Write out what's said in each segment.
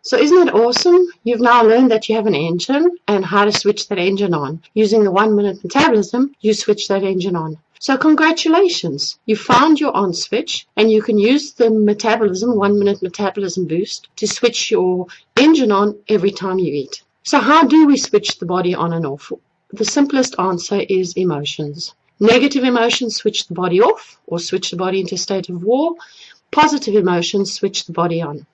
So isn't that awesome? You've now learned that you have an engine and how to switch that engine on. Using the 1 minute metabolism, you switch that engine on. So congratulations, you found your on switch, and you can use the metabolism, 1 minute metabolism boost, to switch your engine on every time you eat. So how do we switch the body on and off? The simplest answer is emotions. Negative emotions switch the body off or switch the body into a state of war. Positive emotions switch the body on.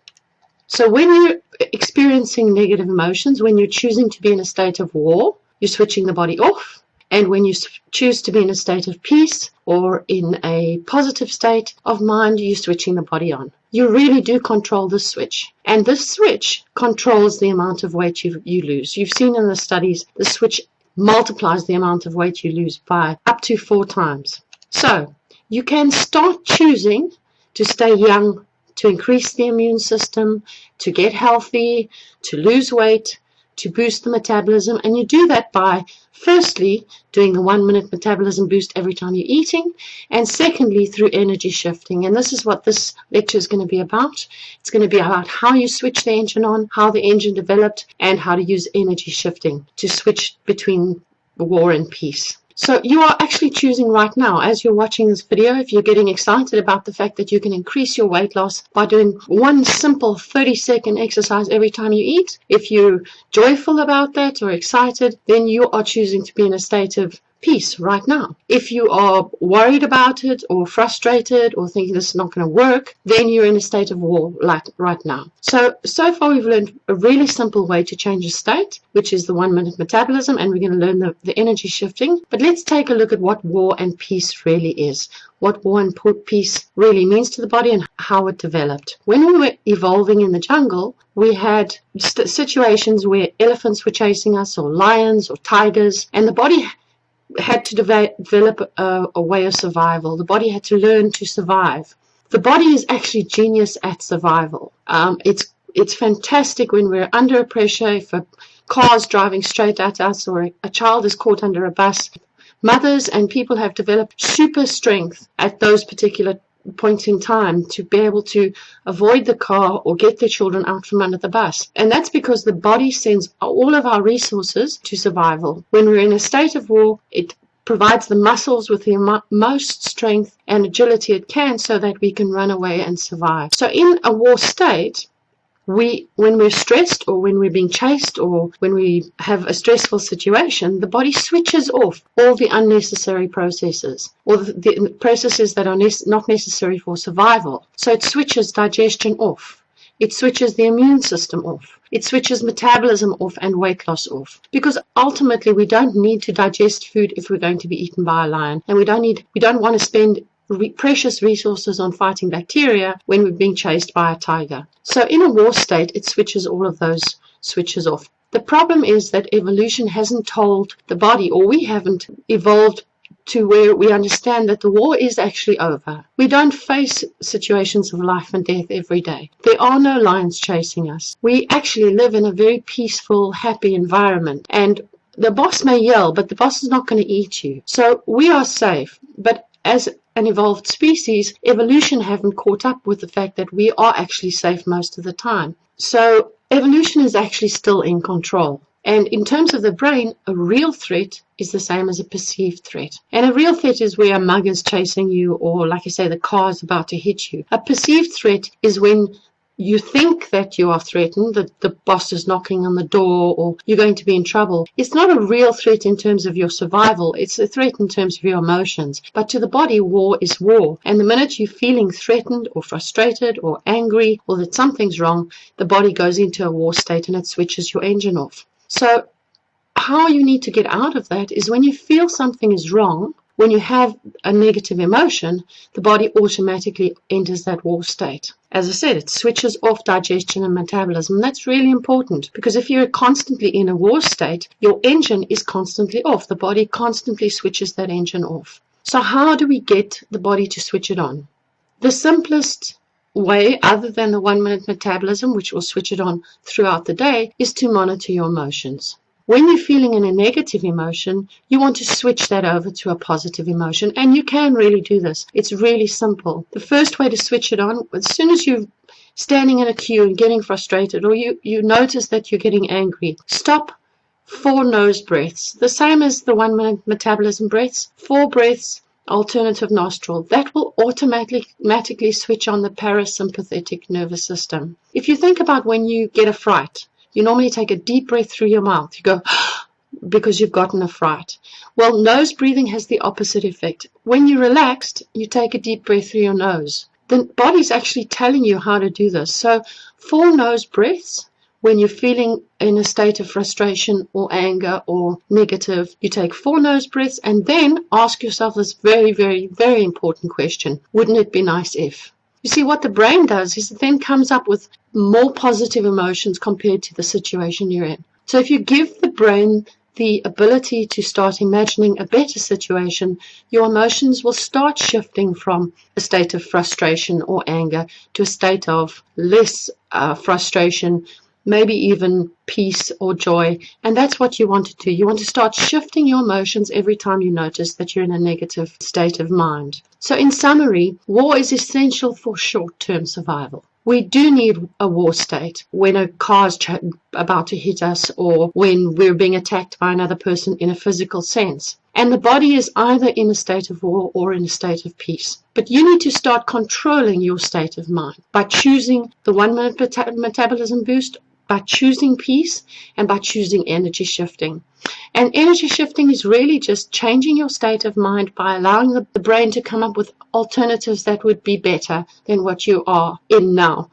So when you're experiencing negative emotions, when you're choosing to be in a state of war, you're switching the body off. And when you choose to be in a state of peace or in a positive state of mind, you're switching the body on. You really do control the switch. And this switch controls the amount of weight you lose. You've seen in the studies, the switch multiplies the amount of weight you lose by up to 4 times. So you can start choosing to stay young, to increase the immune system, to get healthy, to lose weight, to boost the metabolism. And you do that by, firstly, doing the 1 minute metabolism boost every time you're eating, and secondly, through energy shifting. And this is what this lecture is going to be about. It's going to be about how you switch the engine on, how the engine developed, and how to use energy shifting to switch between war and peace. So you are actually choosing right now, as you're watching this video, if you're getting excited about the fact that you can increase your weight loss by doing one simple 30-second exercise every time you eat, if you're joyful about that or excited, then you are choosing to be in a state of peace right now. If you are worried about it or frustrated or thinking this is not going to work, then you're in a state of war like right now. So far we've learned a really simple way to change a state, which is the 1 minute metabolism, and we're going to learn the energy shifting. But let's take a look at what war and peace really is, what war and peace really means to the body and how it developed. When we were evolving in the jungle, we had situations where elephants were chasing us, or lions or tigers, and the body had to develop a way of survival. The body had to learn to survive. The body is actually genius at survival. It's fantastic when we're under pressure, if a car's driving straight at us or a child is caught under a bus. Mothers and people have developed super strength at those particular points in time to be able to avoid the car or get their children out from under the bus. And that's because the body sends all of our resources to survival. When we're in a state of war, it provides the muscles with the most strength and agility it can so that we can run away and survive. So in a war state, when we're stressed or when we're being chased or when we have a stressful situation, the body switches off all the unnecessary processes or the processes that are not necessary for survival. So it switches digestion off. It switches the immune system off. It switches metabolism off and weight loss off. Because ultimately we don't need to digest food if we're going to be eaten by a lion. And we don't want to spend precious resources on fighting bacteria when we're being chased by a tiger. So in a war state, it switches all of those switches off. The problem is that evolution hasn't told the body, or we haven't evolved to where we understand that the war is actually over. We don't face situations of life and death every day. There are no lions chasing us. We actually live in a very peaceful, happy environment. And the boss may yell, but the boss is not going to eat you. So we are safe. But as an evolved species, evolution haven't caught up with the fact that we are actually safe most of the time. So evolution is actually still in control. And in terms of the brain, a real threat is the same as a perceived threat. And a real threat is where a mug is chasing you, or like I say, the car is about to hit you. A perceived threat is when you think that you are threatened, that the boss is knocking on the door or you're going to be in trouble. It's not a real threat in terms of your survival. It's a threat in terms of your emotions. But to the body, war is war. And the minute you're feeling threatened or frustrated or angry or that something's wrong, the body goes into a war state and it switches your engine off. So how you need to get out of that is when you feel something is wrong, when you have a negative emotion, the body automatically enters that war state. As I said, it switches off digestion and metabolism. That's really important because if you're constantly in a war state, your engine is constantly off. The body constantly switches that engine off. So how do we get the body to switch it on? The simplest way, other than the 1 minute metabolism, which will switch it on throughout the day, is to monitor your emotions. When you're feeling in a negative emotion, you want to switch that over to a positive emotion, and you can really do this. It's really simple. The first way to switch it on, as soon as you've standing in a queue and getting frustrated, or you notice that you're getting angry, stop. 4 nose breaths, the same as the 1 minute metabolism breaths. 4 breaths, alternative nostril. That will automatically switch on the parasympathetic nervous system. If you think about when you get a fright, you normally take a deep breath through your mouth. You go because you've gotten a fright. Well, nose breathing has the opposite effect. When you're relaxed, you take a deep breath through your nose. The body's actually telling you how to do this. So 4 nose breaths. When you're feeling in a state of frustration or anger or negative, you take 4 nose breaths and then ask yourself this very, very, very important question. Wouldn't it be nice if? You see, what the brain does is it then comes up with more positive emotions compared to the situation you're in. So if you give the brain the ability to start imagining a better situation, your emotions will start shifting from a state of frustration or anger to a state of less frustration, maybe even peace or joy. And that's what you want to do. You want to start shifting your emotions every time you notice that you're in a negative state of mind. So in summary, war is essential for short-term survival. We do need a war state when a car's about to hit us or when we're being attacked by another person in a physical sense. And the body is either in a state of war or in a state of peace. But you need to start controlling your state of mind by choosing the 1 minute metabolism boost, by choosing peace, and by choosing energy shifting. And energy shifting is really just changing your state of mind by allowing the brain to come up with alternatives that would be better than what you are in now.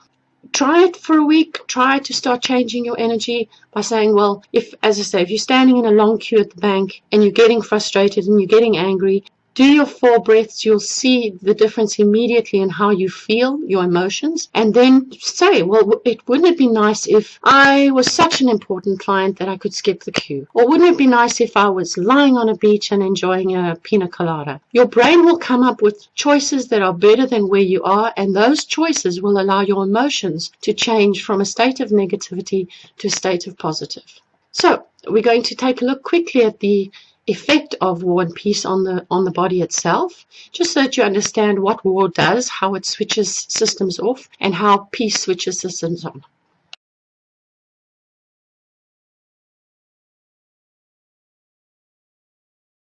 Try it for a week. Try to start changing your energy by saying, well, if you're standing in a long queue at the bank and you're getting frustrated and you're getting angry, do your 4 breaths. You'll see the difference immediately in how you feel, your emotions, and then say, well, wouldn't it be nice if I was such an important client that I could skip the queue? Or wouldn't it be nice if I was lying on a beach and enjoying a pina colada? Your brain will come up with choices that are better than where you are, and those choices will allow your emotions to change from a state of negativity to a state of positive. So we're going to take a look quickly at the effect of war and peace on the body itself, just so that you understand what war does, how it switches systems off, and how peace switches systems on.